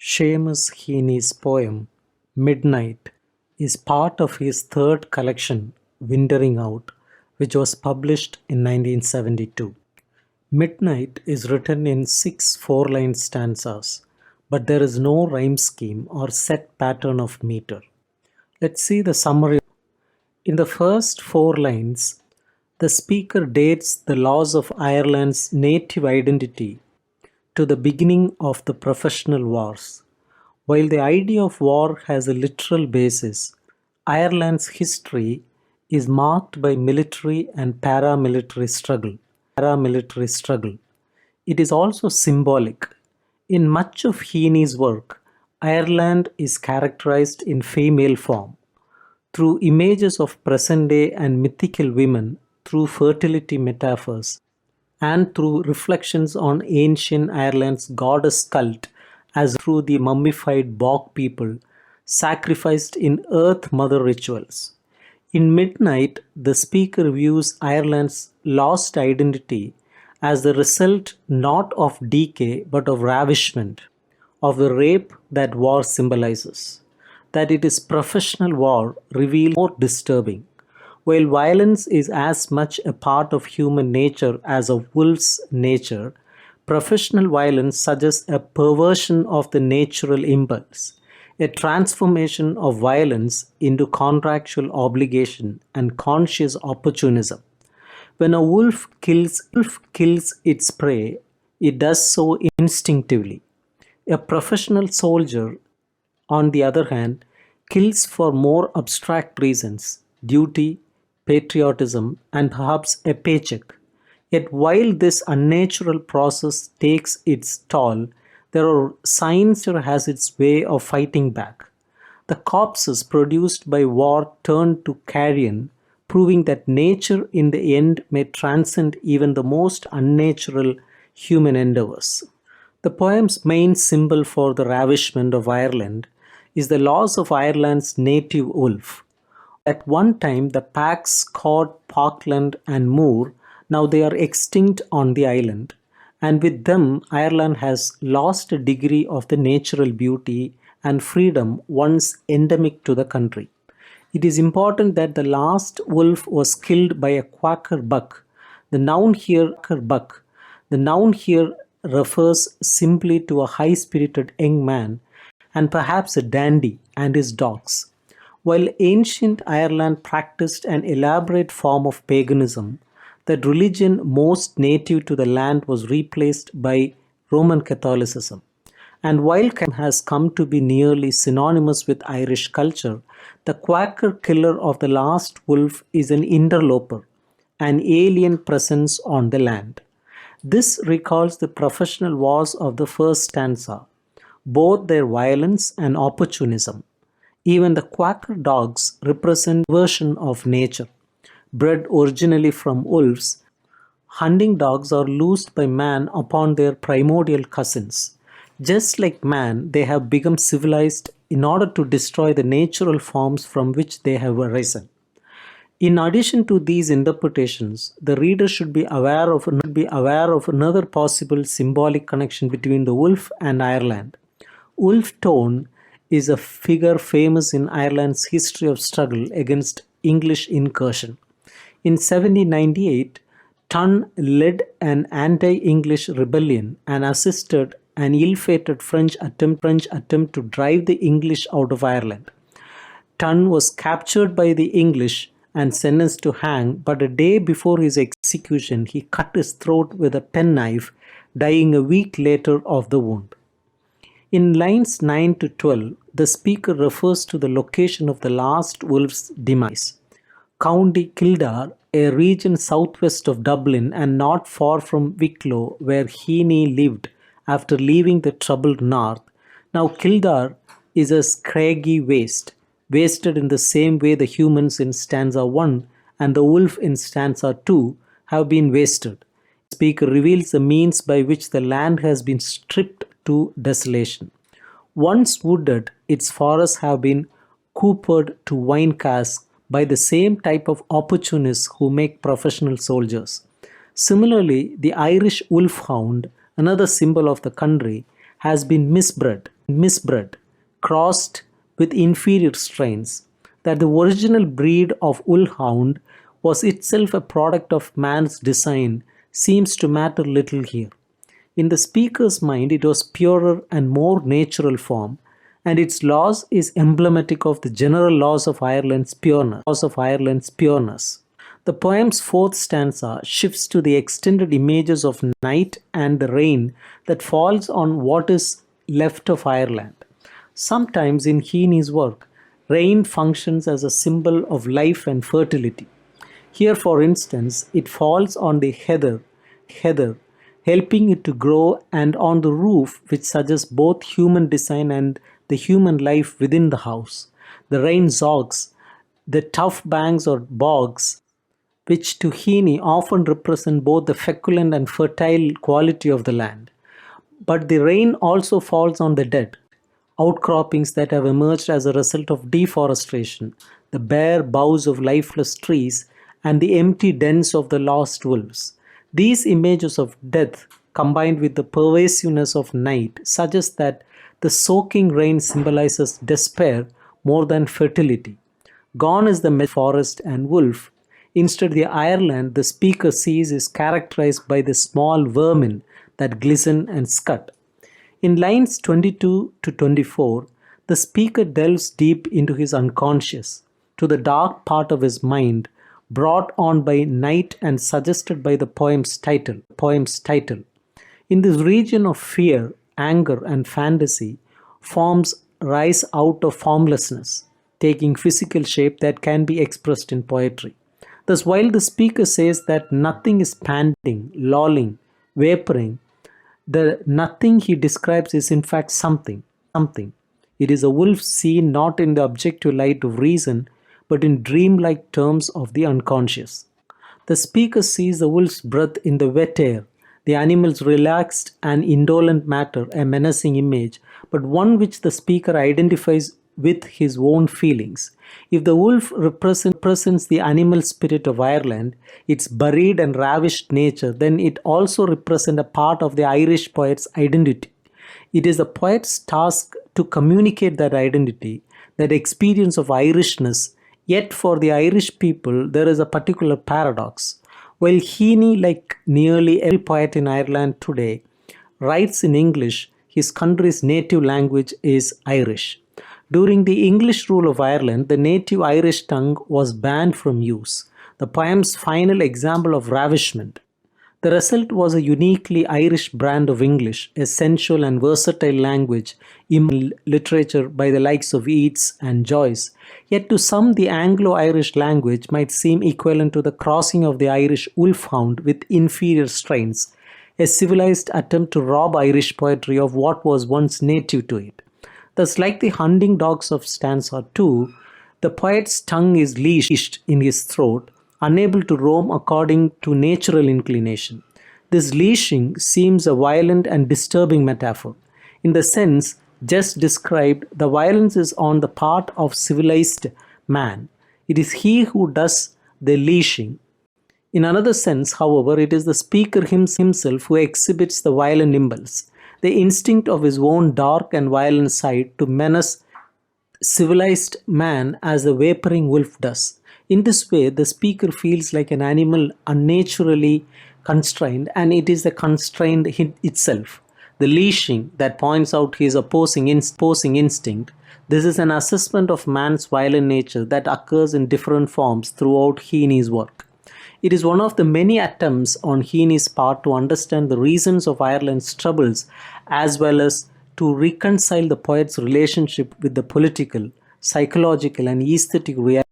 Seamus Heaney's poem "Midnight" is part of his third collection, "Wintering Out", which was published in 1972. "Midnight" is written in 6 4-line stanzas, but there is no rhyme scheme or set pattern of meter. Let's see the summary. In the first 4 lines, the speaker dates the loss of Ireland's native identity to the beginning of the professional wars. While the idea of war has a literal basis, Ireland's history is marked by military and paramilitary struggle. It is also symbolic. In much of Heaney's work, Ireland is characterized in female form, through images of present-day and mythical women, through fertility metaphors, and through reflections on ancient Ireland's goddess cult as through the mummified bog people sacrificed in Earth Mother rituals. In Midnight, the speaker views Ireland's lost identity as the result not of decay but of ravishment, of the rape that war symbolizes. That it is professional war reveals more disturbing. While violence is as much a part of human nature as a wolf's nature, professional violence suggests a perversion of the natural impulse, a transformation of violence into contractual obligation and conscious opportunism. When a wolf kills its prey, it does so instinctively. A professional soldier, on the other hand, kills for more abstract reasons: duty, patriotism, and perhaps a paycheck. Yet while this unnatural process takes its toll, there are signs nature has its way of fighting back. The corpses produced by war turn to carrion, proving that nature in the end may transcend even the most unnatural human endeavors. The poem's main symbol for the ravishment of Ireland is the loss of Ireland's native wolf. At one time, the packs caught Parkland and Moor. Now they are extinct on the island, and with them, Ireland has lost a degree of the natural beauty and freedom once endemic to the country. It is important that the last wolf was killed by a quaker buck. The noun here, refers simply to a high-spirited young man and perhaps a dandy and his dogs. While ancient Ireland practiced an elaborate form of paganism, that religion most native to the land was replaced by Roman Catholicism. And while Catholicism has come to be nearly synonymous with Irish culture, the Quaker killer of the last wolf is an interloper, an alien presence on the land. This recalls the professional wars of the first stanza, both their violence and opportunism. Even the Quaker dogs represent a version of nature. Bred originally from wolves, hunting dogs are loosed by man upon their primordial cousins. Just like man, they have become civilized in order to destroy the natural forms from which they have arisen. In addition to these interpretations, the reader should be aware of another possible symbolic connection between the wolf and Ireland. Wolfe Tone is a figure famous in Ireland's history of struggle against English incursion. In 1798, Tun led an anti-English rebellion and assisted an ill-fated French attempt to drive the English out of Ireland. Tun was captured by the English and sentenced to hang, but a day before his execution, he cut his throat with a penknife, dying a week later of the wound. In lines 9 to 12, the speaker refers to the location of the last wolf's demise. County Kildare, a region southwest of Dublin and not far from Wicklow, where Heaney lived after leaving the troubled north. Now Kildare is a scraggy waste, wasted in the same way the humans in stanza 1 and the wolf in stanza 2 have been wasted. The speaker reveals the means by which the land has been stripped to desolation. Once wooded, its forests have been coopered to wine casks by the same type of opportunists who make professional soldiers. Similarly, the Irish wolfhound, another symbol of the country, has been misbred misbred, crossed with inferior strains, that the original breed of wolfhound was itself a product of man's design seems to matter little here. In the speaker's mind, it was purer and more natural form, and its loss is emblematic of the general laws of Ireland's pureness. The poem's fourth stanza shifts to the extended images of night and the rain that falls on what is left of Ireland. Sometimes in Heaney's work, rain functions as a symbol of life and fertility. Here, for instance, it falls on the heather, helping it to grow, and on the roof, which suggests both human design and the human life within the house. The rain zogs, the tough banks or bogs, which to Heaney often represent both the feculent and fertile quality of the land. But the rain also falls on the dead, outcroppings that have emerged as a result of deforestation, the bare boughs of lifeless trees, and the empty dens of the lost wolves. These images of death, combined with the pervasiveness of night, suggest that the soaking rain symbolizes despair more than fertility. Gone is the forest and wolf. Instead, the Ireland the speaker sees is characterized by the small vermin that glisten and scud. In lines 22 to 24, the speaker delves deep into his unconscious, to the dark part of his mind, brought on by night and suggested by the poem's title. In this region of fear, anger, and fantasy, forms rise out of formlessness, taking physical shape that can be expressed in poetry. Thus, while the speaker says that nothing is panting, lolling, vaporing, the nothing he describes is in fact something. It is a wolf seen not in the objective light of reason, but in dreamlike terms of the unconscious. The speaker sees the wolf's breath in the wet air, the animal's relaxed and indolent matter, a menacing image, but one which the speaker identifies with his own feelings. If the wolf represents the animal spirit of Ireland, its buried and ravished nature, then it also represents a part of the Irish poet's identity. It is the poet's task to communicate that identity, that experience of Irishness. Yet for the Irish people, there is a particular paradox. While Heaney, like nearly every poet in Ireland today, writes in English, his country's native language is Irish. During the English rule of Ireland, the native Irish tongue was banned from use, the poem's final example of ravishment. The result was a uniquely Irish brand of English, a sensual and versatile language in literature by the likes of Yeats and Joyce. Yet to some, the Anglo-Irish language might seem equivalent to the crossing of the Irish wolfhound with inferior strains, a civilized attempt to rob Irish poetry of what was once native to it. Thus, like the hunting dogs of stanza 2, the poet's tongue is leashed in his throat, unable to roam according to natural inclination. This leashing seems a violent and disturbing metaphor. In the sense just described, the violence is on the part of civilized man. It is he who does the leashing. In another sense, however, it is the speaker himself who exhibits the violent impulse, the instinct of his own dark and violent side to menace civilized man as the vaporing wolf does. In this way, the speaker feels like an animal unnaturally constrained, and it is the constraint itself, the leashing, that points out his opposing instinct. This is an assessment of man's violent nature that occurs in different forms throughout Heaney's work. It is one of the many attempts on Heaney's part to understand the reasons of Ireland's troubles, as well as to reconcile the poet's relationship with the political, psychological, and aesthetic reality